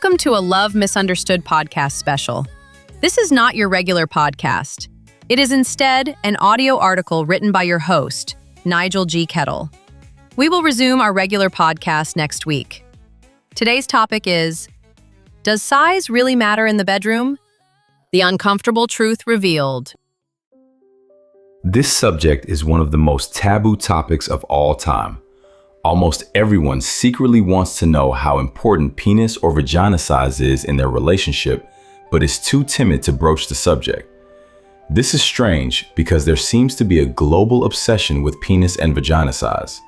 Welcome to a Love Misunderstood podcast special. This is not your regular podcast. It is instead an audio article written by your host, Nigel G. Kettle. We will resume our regular podcast next week. Today's topic is, does size really matter in the bedroom? The uncomfortable truth revealed. This subject is one of the most taboo topics of all time. Almost everyone secretly wants to know how important penis or vagina size is in their relationship, but is too timid to broach the subject. This is strange because there seems to be a global obsession with penis and vagina size.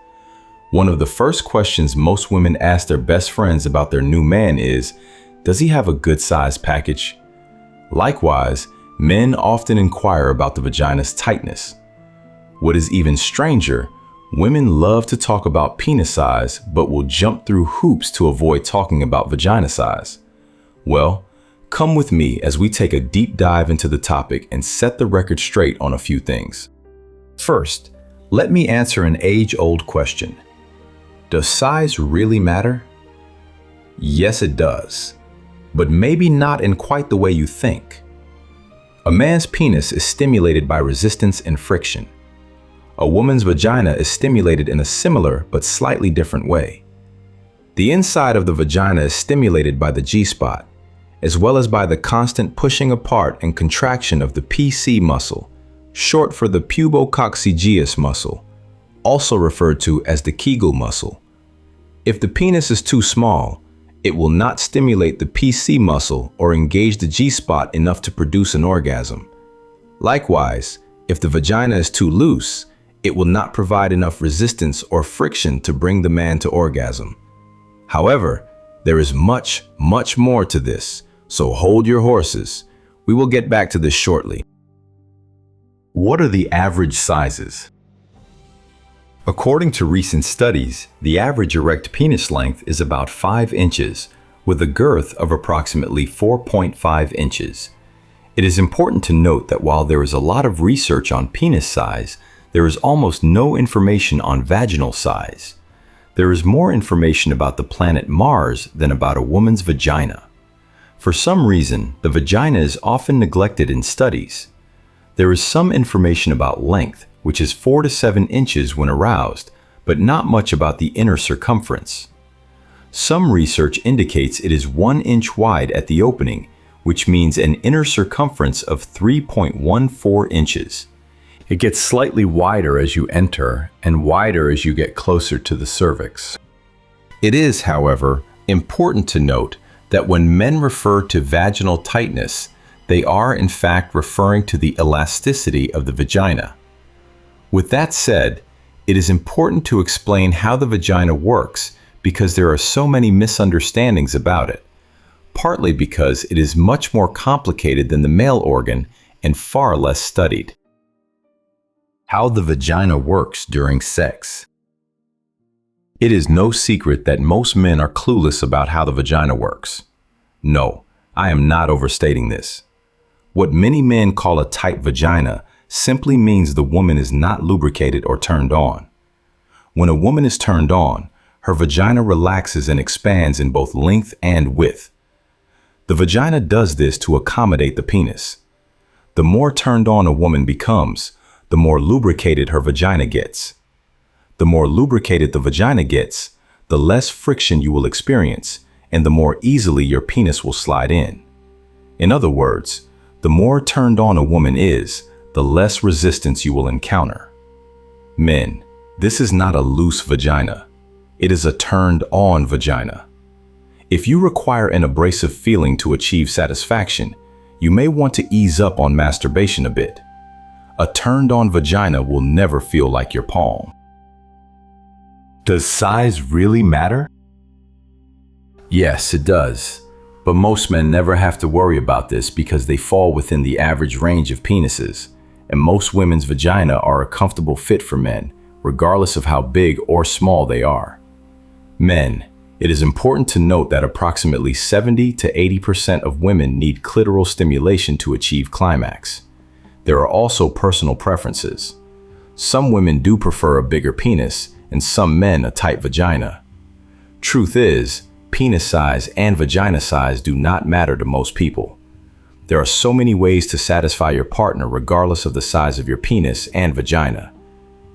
One of the first questions most women ask their best friends about their new man is, does he have a good size package? Likewise, men often inquire about the vagina's tightness. What is even stranger, women love to talk about penis size, but will jump through hoops to avoid talking about vagina size. Well, come with me as we take a deep dive into the topic and set the record straight on a few things. First, let me answer an age-old question. Does size really matter? Yes, it does, but maybe not in quite the way you think. A man's penis is stimulated by resistance and friction. A woman's vagina is stimulated in a similar but slightly different way. The inside of the vagina is stimulated by the G-spot, as well as by the constant pushing apart and contraction of the PC muscle, short for the pubococcygeus muscle, also referred to as the Kegel muscle. If the penis is too small, it will not stimulate the PC muscle or engage the G-spot enough to produce an orgasm. Likewise, if the vagina is too loose, it will not provide enough resistance or friction to bring the man to orgasm. However, there is much, much more to this, so hold your horses. We will get back to this shortly. What are the average sizes? According to recent studies, the average erect penis length is about 5 inches, with a girth of approximately 4.5 inches. It is important to note that while there is a lot of research on penis size, there is almost no information on vaginal size. There is more information about the planet Mars than about a woman's vagina. For some reason, the vagina is often neglected in studies. There is some information about length, which is 4 to 7 inches when aroused, but not much about the inner circumference. Some research indicates it is 1 inch wide at the opening, which means an inner circumference of 3.14 inches. It gets slightly wider as you enter and wider as you get closer to the cervix. It is, however, important to note that when men refer to vaginal tightness, they are in fact referring to the elasticity of the vagina. With that said, it is important to explain how the vagina works because there are so many misunderstandings about it, partly because it is much more complicated than the male organ and far less studied. How the vagina works during sex. It is no secret that most men are clueless about how the vagina works. No, I am not overstating this. What many men call a tight vagina simply means the woman is not lubricated or turned on. When a woman is turned on, her vagina relaxes and expands in both length and width. The vagina does this to accommodate the penis. The more turned on a woman becomes, the more lubricated her vagina gets. The more lubricated the vagina gets, the less friction you will experience, and the more easily your penis will slide in. In other words, the more turned on a woman is, the less resistance you will encounter. Men, this is not a loose vagina. It is a turned-on vagina. If you require an abrasive feeling to achieve satisfaction, you may want to ease up on masturbation a bit. A turned-on vagina will never feel like your palm. Does size really matter? Yes, it does. But most men never have to worry about this because they fall within the average range of penises, and most women's vagina are a comfortable fit for men, regardless of how big or small they are. Men, it is important to note that approximately 70 to 80% of women need clitoral stimulation to achieve climax. There are also personal preferences. Some women do prefer a bigger penis, and some men a tight vagina. Truth is, penis size and vagina size do not matter to most people. There are so many ways to satisfy your partner regardless of the size of your penis and vagina.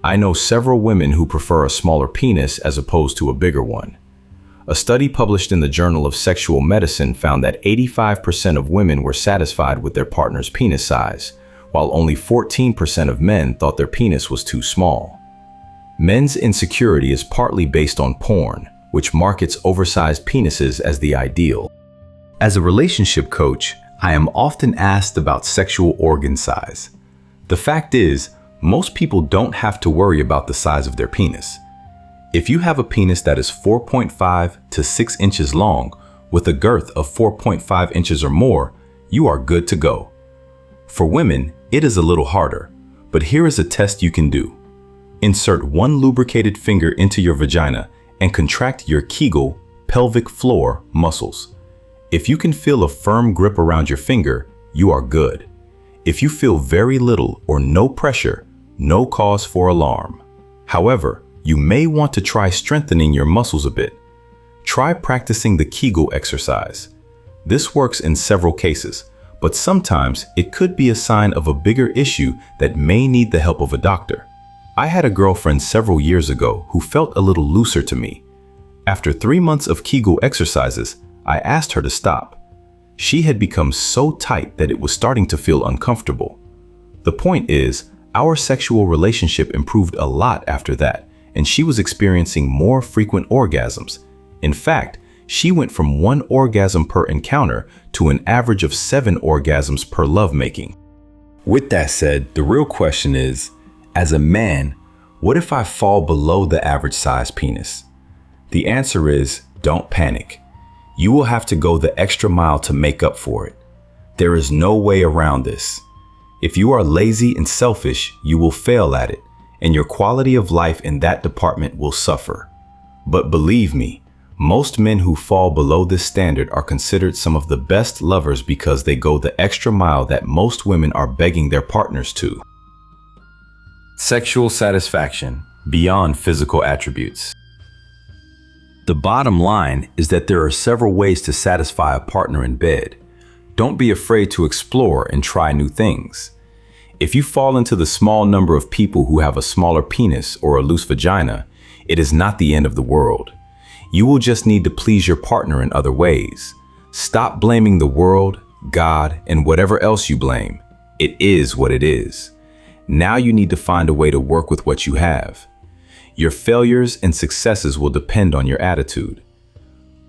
I know several women who prefer a smaller penis as opposed to a bigger one. A study published in the Journal of Sexual Medicine found that 85% of women were satisfied with their partner's penis size, while only 14% of men thought their penis was too small. Men's insecurity is partly based on porn, which markets oversized penises as the ideal. As a relationship coach, I am often asked about sexual organ size. The fact is, most people don't have to worry about the size of their penis. If you have a penis that is 4.5 to 6 inches long with a girth of 4.5 inches or more, you are good to go. For women, it is a little harder, but here is a test you can do. Insert one lubricated finger into your vagina and contract your Kegel pelvic floor muscles. If you can feel a firm grip around your finger, you are good. If you feel very little or no pressure, no cause for alarm. However, you may want to try strengthening your muscles a bit. Try practicing the Kegel exercise. This works in several cases, but sometimes it could be a sign of a bigger issue that may need the help of a doctor. I had a girlfriend several years ago who felt a little looser to me. After 3 months of Kegel exercises, I asked her to stop. She had become so tight that it was starting to feel uncomfortable. The point is, our sexual relationship improved a lot after that, and she was experiencing more frequent orgasms. In fact, she went from 1 orgasm per encounter to an average of 7 orgasms per lovemaking. With that said, the real question is, as a man, what if I fall below the average size penis? The answer is, don't panic. You will have to go the extra mile to make up for it. There is no way around this. If you are lazy and selfish, you will fail at it, and your quality of life in that department will suffer. But believe me, most men who fall below this standard are considered some of the best lovers because they go the extra mile that most women are begging their partners to. Sexual satisfaction beyond physical attributes. The bottom line is that there are several ways to satisfy a partner in bed. Don't be afraid to explore and try new things. If you fall into the small number of people who have a smaller penis or a loose vagina, it is not the end of the world. You will just need to please your partner in other ways. Stop blaming the world, God, and whatever else you blame. It is what it is. Now you need to find a way to work with what you have. Your failures and successes will depend on your attitude.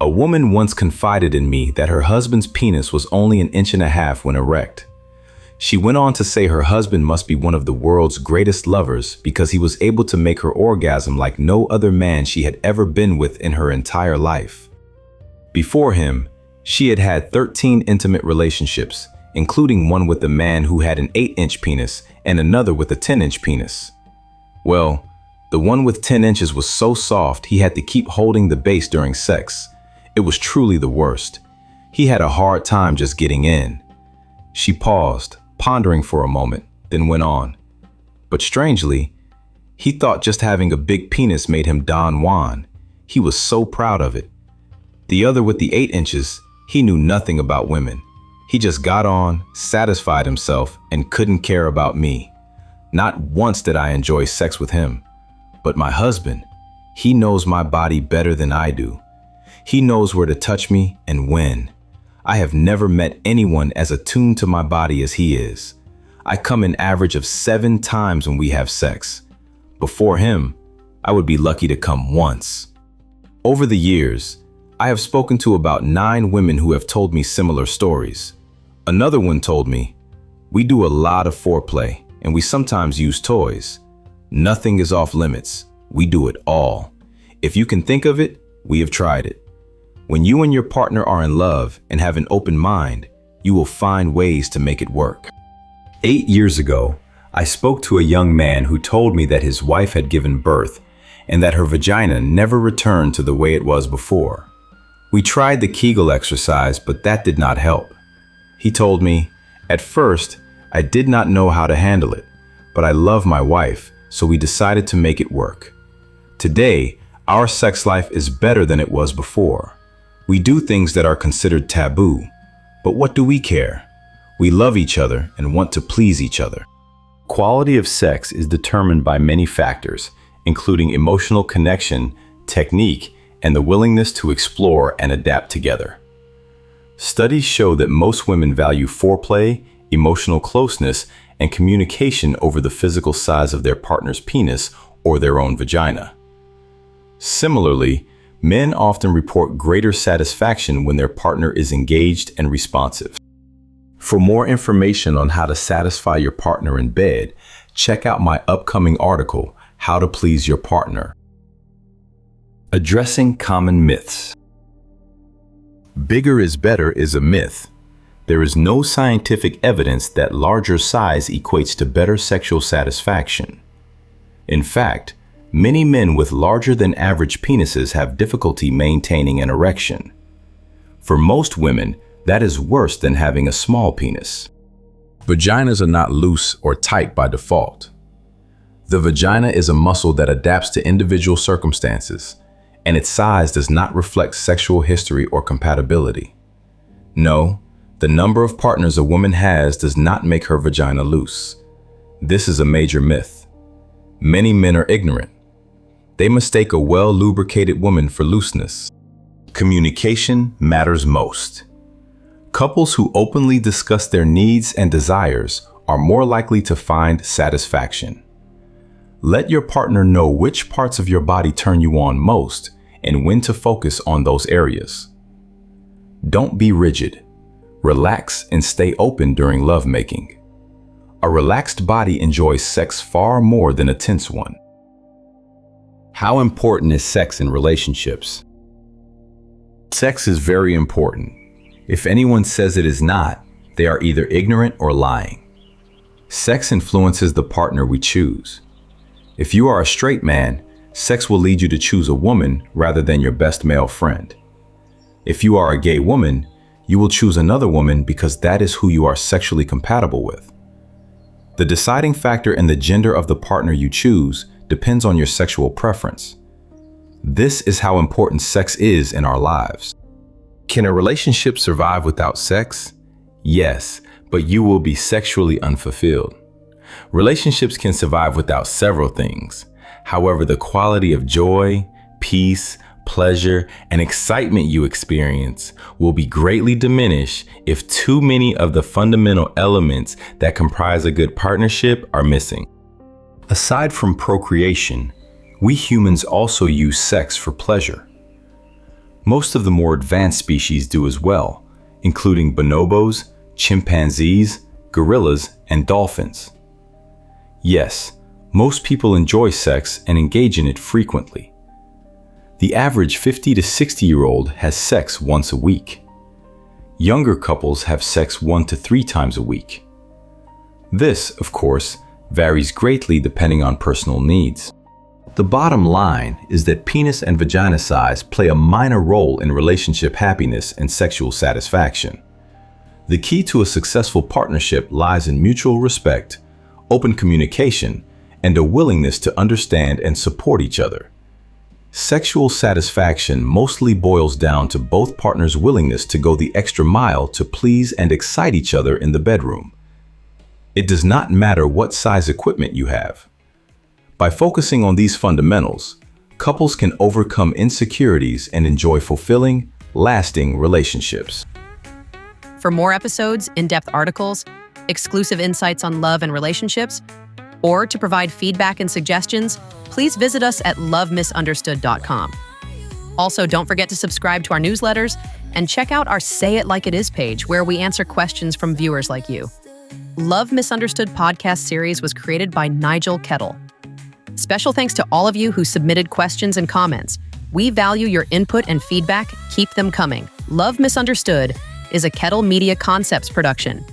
A woman once confided in me that her husband's penis was only 1.5 inches when erect. She went on to say her husband must be one of the world's greatest lovers because he was able to make her orgasm like no other man she had ever been with in her entire life. Before him, she had had 13 intimate relationships, including one with a man who had an 8-inch penis and another with a 10-inch penis. Well, the one with 10 inches was so soft he had to keep holding the base during sex. It was truly the worst. He had a hard time just getting in. She paused, pondering for a moment, then went on. But strangely, he thought just having a big penis made him Don Juan. He was so proud of it. The other with the 8 inches, he knew nothing about women. He just got on, satisfied himself, and couldn't care about me. Not once did I enjoy sex with him. But my husband, he knows my body better than I do. He knows where to touch me and when. I have never met anyone as attuned to my body as he is. I come an average of 7 times when we have sex. Before him, I would be lucky to come once. Over the years, I have spoken to about 9 women who have told me similar stories. Another one told me, "We do a lot of foreplay and we sometimes use toys. Nothing is off limits. We do it all. If you can think of it, we have tried it." When you and your partner are in love and have an open mind, you will find ways to make it work. 8 years ago, I spoke to a young man who told me that his wife had given birth and that her vagina never returned to the way it was before. We tried the Kegel exercise, but that did not help. He told me, "At first, I did not know how to handle it, but I love my wife, so we decided to make it work. Today, our sex life is better than it was before. We do things that are considered taboo, but what do we care? We love each other and want to please each other. Quality of sex is determined by many factors, including emotional connection, technique, and the willingness to explore and adapt together. Studies show that most women value foreplay, emotional closeness, and communication over the physical size of their partner's penis or their own vagina. Similarly, men often report greater satisfaction when their partner is engaged and responsive. For more information on how to satisfy your partner in bed, check out my upcoming article, How to Please Your Partner. Addressing common myths. Bigger is better is a myth. There is no scientific evidence that larger size equates to better sexual satisfaction. In fact, many men with larger than average penises have difficulty maintaining an erection. For most women, that is worse than having a small penis. Vaginas are not loose or tight by default. The vagina is a muscle that adapts to individual circumstances, and its size does not reflect sexual history or compatibility. No, the number of partners a woman has does not make her vagina loose. This is a major myth. Many men are ignorant. They mistake a well-lubricated woman for looseness. Communication matters most. Couples who openly discuss their needs and desires are more likely to find satisfaction. Let your partner know which parts of your body turn you on most and when to focus on those areas. Don't be rigid. Relax and stay open during lovemaking. A relaxed body enjoys sex far more than a tense one. How important is sex in relationships? Sex is very important. If anyone says it is not, they are either ignorant or lying. Sex influences the partner we choose. If you are a straight man, sex will lead you to choose a woman rather than your best male friend. If you are a gay woman, you will choose another woman because that is who you are sexually compatible with. The deciding factor in the gender of the partner you choose depends on your sexual preference. This is how important sex is in our lives. Can a relationship survive without sex? Yes, but you will be sexually unfulfilled. Relationships can survive without several things. However, the quality of joy, peace, pleasure, and excitement you experience will be greatly diminished if too many of the fundamental elements that comprise a good partnership are missing. Aside from procreation, we humans also use sex for pleasure. Most of the more advanced species do as well, including bonobos, chimpanzees, gorillas, and dolphins. Yes, most people enjoy sex and engage in it frequently. The average 50 to 60-year-old has sex once a week. Younger couples have sex 1 to 3 times a week. This, of course, varies greatly depending on personal needs. The bottom line is that penis and vagina size play a minor role in relationship happiness and sexual satisfaction. The key to a successful partnership lies in mutual respect, open communication, and a willingness to understand and support each other. Sexual satisfaction mostly boils down to both partners' willingness to go the extra mile to please and excite each other in the bedroom. It does not matter what size equipment you have. By focusing on these fundamentals, couples can overcome insecurities and enjoy fulfilling, lasting relationships. For more episodes, in-depth articles, exclusive insights on love and relationships, or to provide feedback and suggestions, please visit us at lovemisunderstood.com. Also, don't forget to subscribe to our newsletters and check out our Say It Like It Is page, where we answer questions from viewers like you. Love Misunderstood podcast series was created by Nigel Kettle. Special thanks to all of you who submitted questions and comments. We value your input and feedback. Keep them coming. Love Misunderstood is a Kettle Media Concepts production.